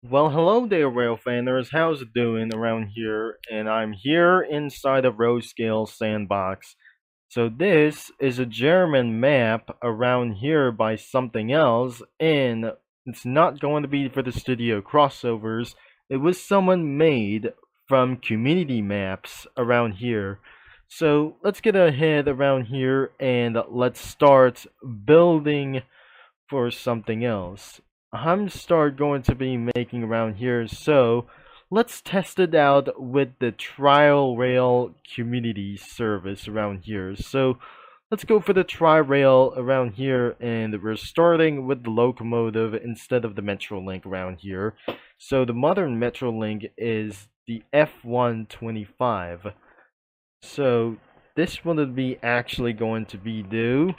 Well, hello there, rail fanners. How's it doing around here? And I'm here inside of Scale Sandbox. So this is a German map around here by something else, and it's not going to be for the studio crossovers. It was someone made from community maps around here. So let's get ahead around here and let's start building for something else. I'm start going to be making around here, so let's test it out with the trial rail community service around here. So let's go for the tri-rail around here, and we're starting with the locomotive instead of the Metrolink around here. So the modern Metrolink is the F125. So this one would be actually going to be due,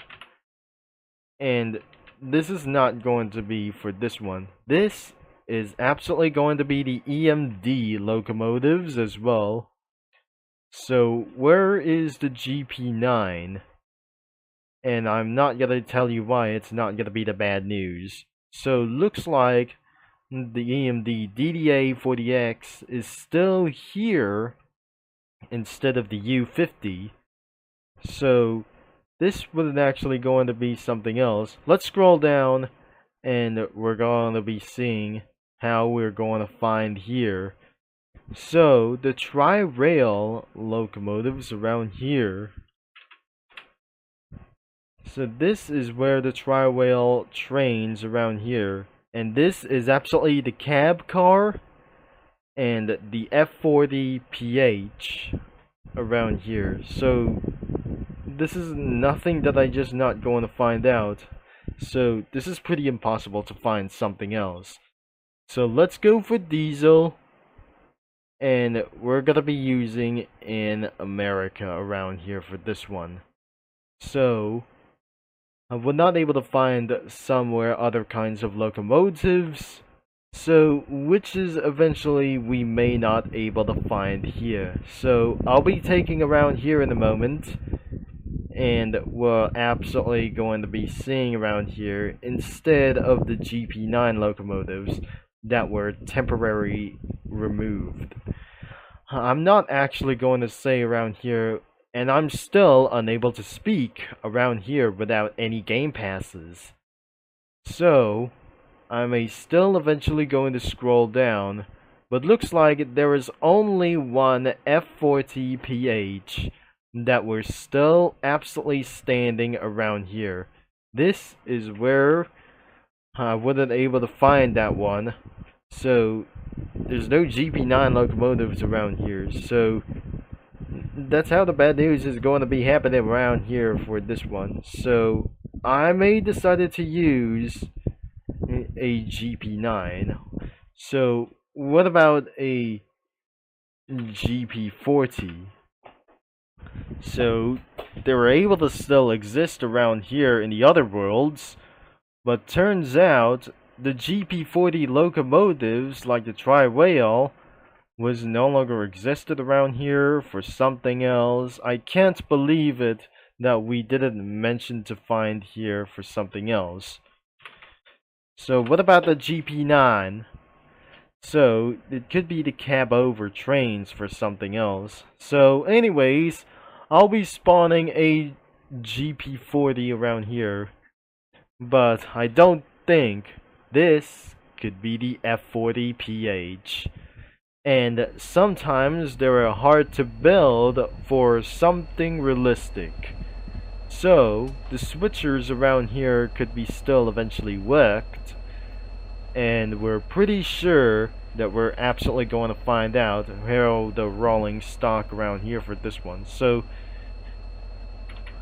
and this is not going to be for this one. This is absolutely going to be the EMD locomotives as well. So where is the GP9? And I'm not gonna tell you why it's not gonna be the bad news. So looks like the EMD DDA40X is still here instead of the U50. So this wasn't actually going to be something else. Let's scroll down and we're going to be seeing how we're going to find here. So the tri-rail locomotives around here. So this is where the tri-rail trains around here. And this is absolutely the cab car and the F40PH around here. So this is nothing that I just not going to find out. So this is pretty impossible to find something else. So let's go for diesel. And we're gonna be using in America around here for this one. So I was not able to find somewhere other kinds of locomotives. So which is eventually we may not able to find here. So I'll be taking around here in a moment, and we're absolutely going to be seeing around here instead of the GP9 locomotives that were temporarily removed. I'm not actually going to say around here, and I'm still unable to speak around here without any game passes. So I may still eventually going to scroll down, but looks like there is only one F40PH that we're still absolutely standing around here. This is where I wasn't able to find that one. So there's no GP9 locomotives around here. So that's how the bad news is going to be happening around here for this one. So I may decided to use a GP9. So what about a GP40? So they were able to still exist around here in the other worlds, but turns out the GP40 locomotives, like the tri-rail, was no longer existed around here for something else. I can't believe it that we didn't mention to find here for something else. So what about the GP9? So it could be the cab over trains for something else. So anyways, I'll be spawning a GP40 around here, but I don't think this could be the F40PH. And sometimes they are hard to build for something realistic. So the switchers around here could be still eventually worked, and we're pretty sure that we're absolutely going to find out how the rolling stock around here for this one. So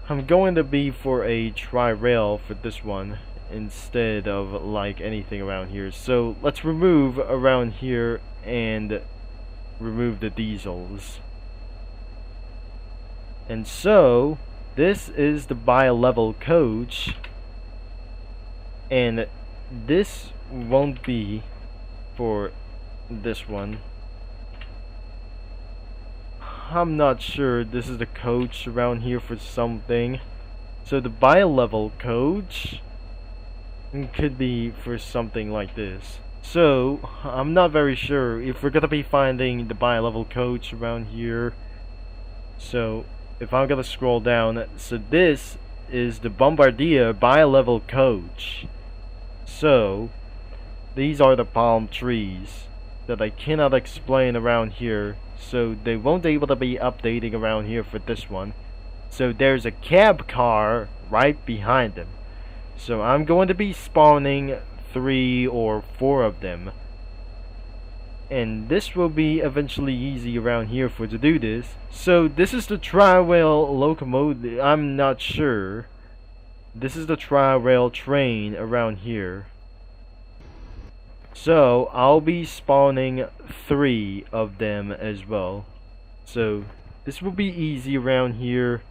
I'm going to be for a tri-rail for this one instead of like anything around here. So let's remove around here and remove the diesels. And so this is the bi-level coach, and this won't be for this one. I'm not sure this is the coach around here for something. So the bi-level coach could be for something like this. So I'm not very sure if we're gonna be finding the bi-level coach around here. So if I'm gonna scroll down, so this is the Bombardier bi-level coach. So these are the palm trees that I cannot explain around here, so they won't be able to be updating around here for this one. So there's a cab car right behind them. So I'm going to be spawning 3 or 4 of them. And this will be eventually easy around here for to do this. So this is the tri-rail locomotive. I'm not sure. This is the tri-rail train around here. So I'll be spawning 3 of them as well. So this will be easy around here,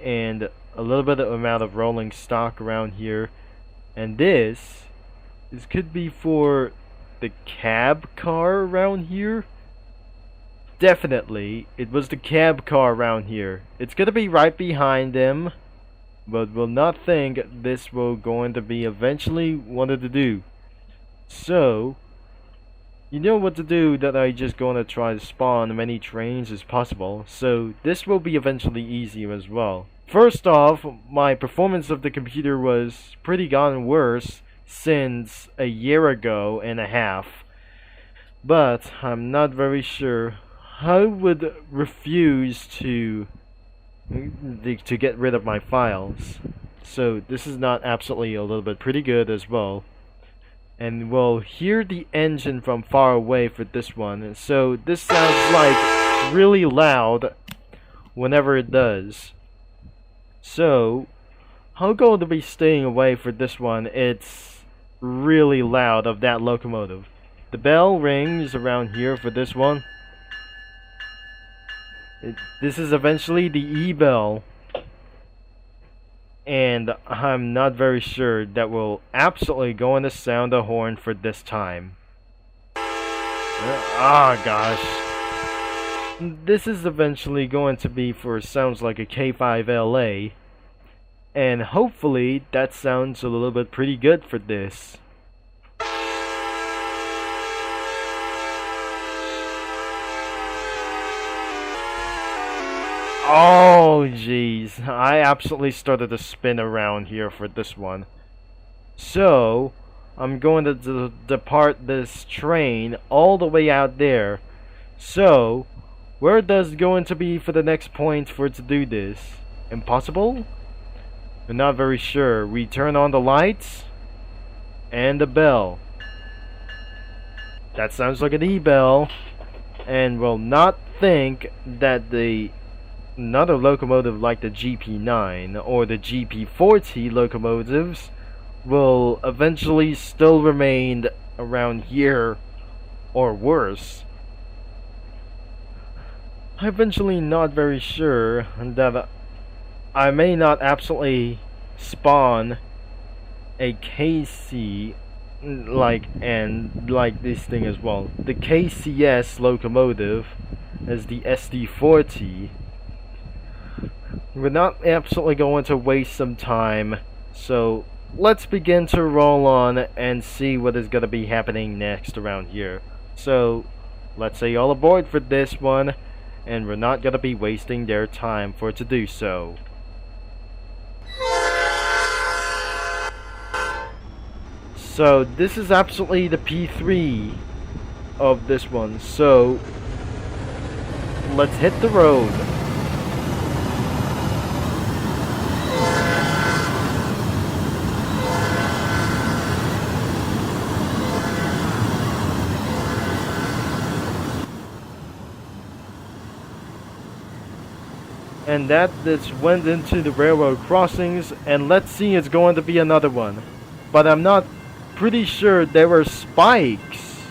and a little bit of amount of rolling stock around here. And this could be for the cab car around here. Definitely it was the cab car around here. It's gonna be right behind them, but will not think this will going to be eventually wanted to do. So you know what to do, that I just gonna try to spawn as many trains as possible. So this will be eventually easy as well. First off, my performance of the computer was pretty gotten worse since a year ago and a half. But I'm not very sure. I would refuse to get rid of my files. So this is not absolutely a little bit pretty good as well. And we'll hear the engine from far away for this one. So this sounds like really loud whenever it does. So I'm going to be staying away for this one. It's really loud of that locomotive. The bell rings around here for this one. This is eventually the E-bell. And I'm not very sure that will absolutely going to sound a horn for this time. Ah, gosh. This is eventually going to be for sounds like a K5LA. And hopefully that sounds a little bit pretty good for this. Oh jeez, I absolutely started to spin around here for this one. So I'm going to depart this train all the way out there. So where does going to be for the next point for it to do this? Impossible? I'm not very sure. We turn on the lights and the bell. That sounds like an E-bell, and will not think that another locomotive like the GP9 or the GP40 locomotives will eventually still remain around here or worse. I'm eventually not very sure that I may not absolutely spawn a KC like this thing as well. The KCS locomotive as the SD40. We're not absolutely going to waste some time, so let's begin to roll on and see what is going to be happening next around here. So let's say all aboard for this one, and we're not going to be wasting their time for it to do so. So this is absolutely the P3 of this one, so let's hit the road. And that just went into the railroad crossings, and let's see, it's going to be another one. But I'm not pretty sure there were spikes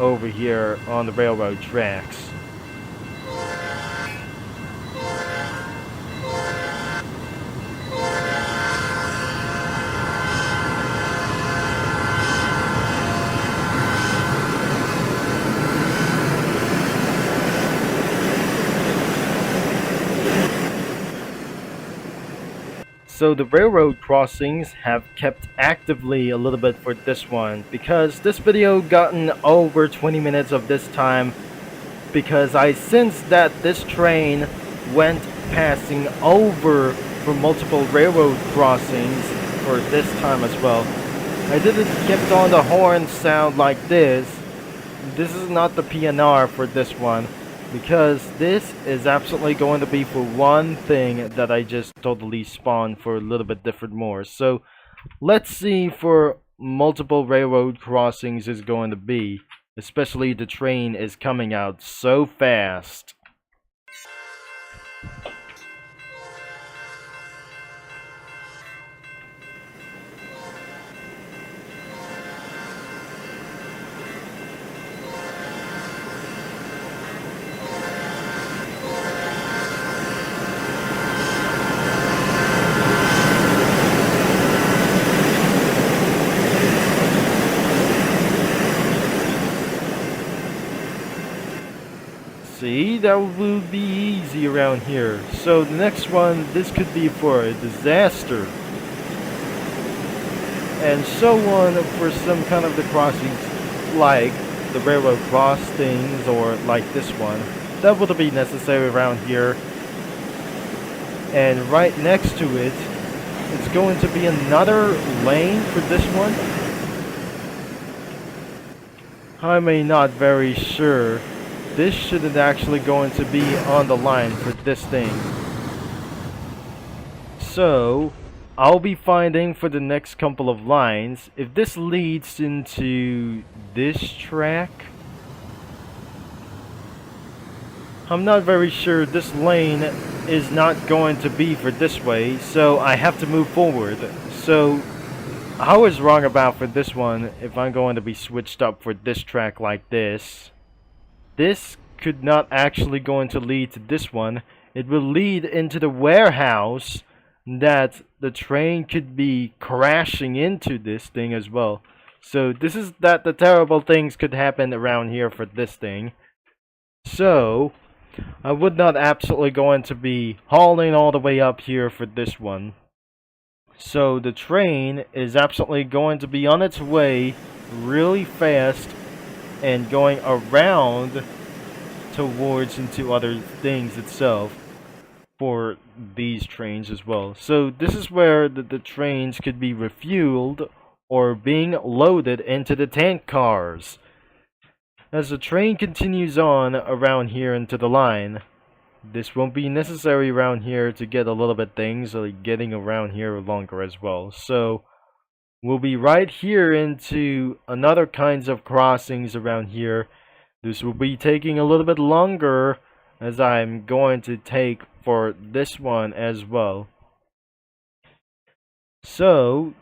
over here on the railroad tracks. So the railroad crossings have kept actively a little bit for this one because this video gotten over 20 minutes of this time because I sensed that this train went passing over for multiple railroad crossings for this time as well. I didn't kept on the horn sound like this. This is not the PNR for this one because this is absolutely going to be for one thing that I just totally spawned for a little bit different more. So let's see for multiple railroad crossings is going to be, especially the train is coming out so fast. See, that will be easy around here. So the next one, this could be for a disaster. And so on for some kind of the crossings like the railroad crossings or like this one. That would be necessary around here. And right next to it, it's going to be another lane for this one. I'm not very sure. This shouldn't actually going to be on the line for this thing. So, I'll be finding for the next couple of lines if this leads into this track. I'm not very sure. This lane is not going to be for this way, so I have to move forward. So, I was wrong about for this one if I'm going to be switched up for this track like this. This could not actually going to lead to this one. It will lead into the warehouse that the train could be crashing into this thing as well. So this is that the terrible things could happen around here for this thing. So I would not absolutely going to be hauling all the way up here for this one. So the train is absolutely going to be on its way really fast and going around towards into other things itself for these trains as well. So this is where the trains could be refueled or being loaded into the tank cars. As the train continues on around here into the line, this won't be necessary around here to get a little bit things like getting around here longer as well. So we'll be right here into another kinds of crossings around here. This will be taking a little bit longer as I'm going to take for this one as well. So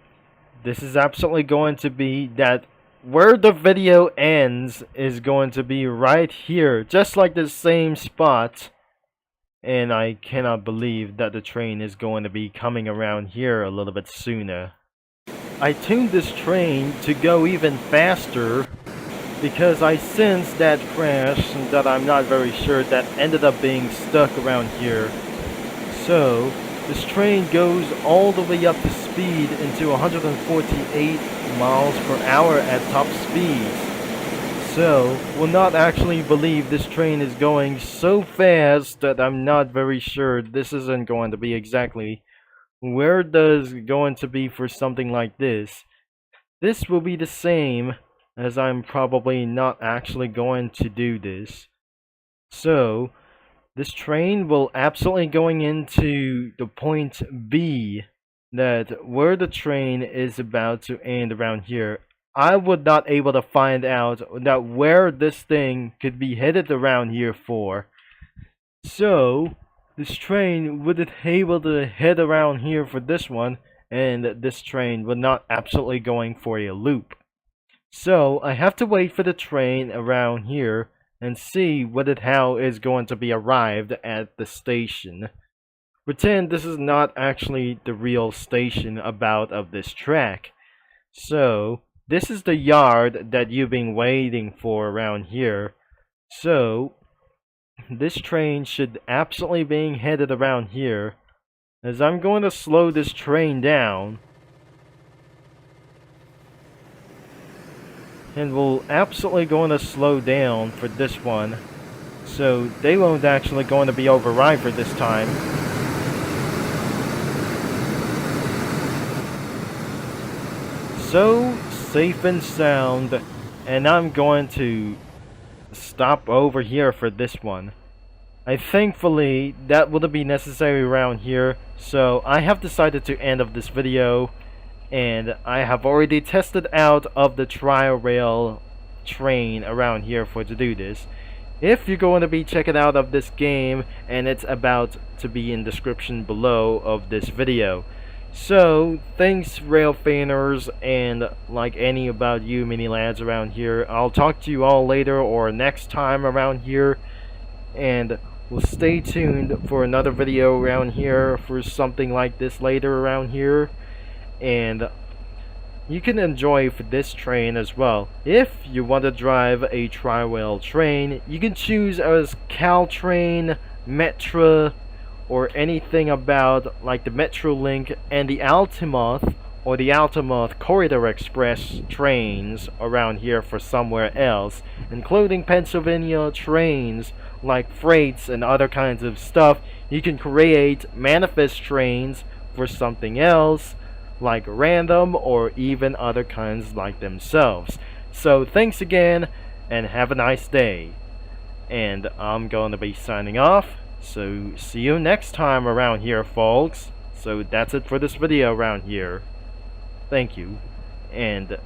this is absolutely going to be that where the video ends is going to be right here, just like the same spot. And I cannot believe that the train is going to be coming around here a little bit sooner. I tuned this train to go even faster because I sensed that crash that I'm not very sure that ended up being stuck around here. So this train goes all the way up to speed into 148 miles per hour at top speed. So will not actually believe this train is going so fast that I'm not very sure this isn't going to be exactly where does going to be for something like this. This will be the same as I'm probably not actually going to do this. So this train will absolutely going into the point B, that where the train is about to end around here. I would not able to find out that where this thing could be headed around here for. So this train wouldn't able to head around here for this one, and this train would not absolutely going for a loop. So I have to wait for the train around here and see what it how is going to be arrived at the station. Pretend this is not actually the real station about of this track. So this is the yard that you've been waiting for around here. So this train should absolutely being headed around here. as I'm going to slow this train down. And we're absolutely going to slow down for this one. So they won't actually going to be override for this time. So safe and sound. And I'm going to stop over here for this one. Thankfully that wouldn't be necessary around here. So I have decided to end of this video. And I have already tested out of the trial rail train around here for to do this. If you're going to be checking out of this game, and it's about to be in description below of this video. So thanks rail fanners, and like any about you mini lads around here, I'll talk to you all later or next time around here, and we'll stay tuned for another video around here for something like this later around here. And you can enjoy for this train as well. If you want to drive a tri-rail train, you can choose as Caltrain, Metra, or anything about like the Metrolink and the Altamont or the Altamont Corridor Express trains around here for somewhere else, including Pennsylvania trains like freights and other kinds of stuff. You can create manifest trains for something else, like random or even other kinds like themselves. So thanks again and have a nice day. And I'm going to be signing off. So see you next time around here, folks. So that's it for this video around here. Thank you. And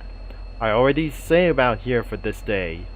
I already say about here for this day.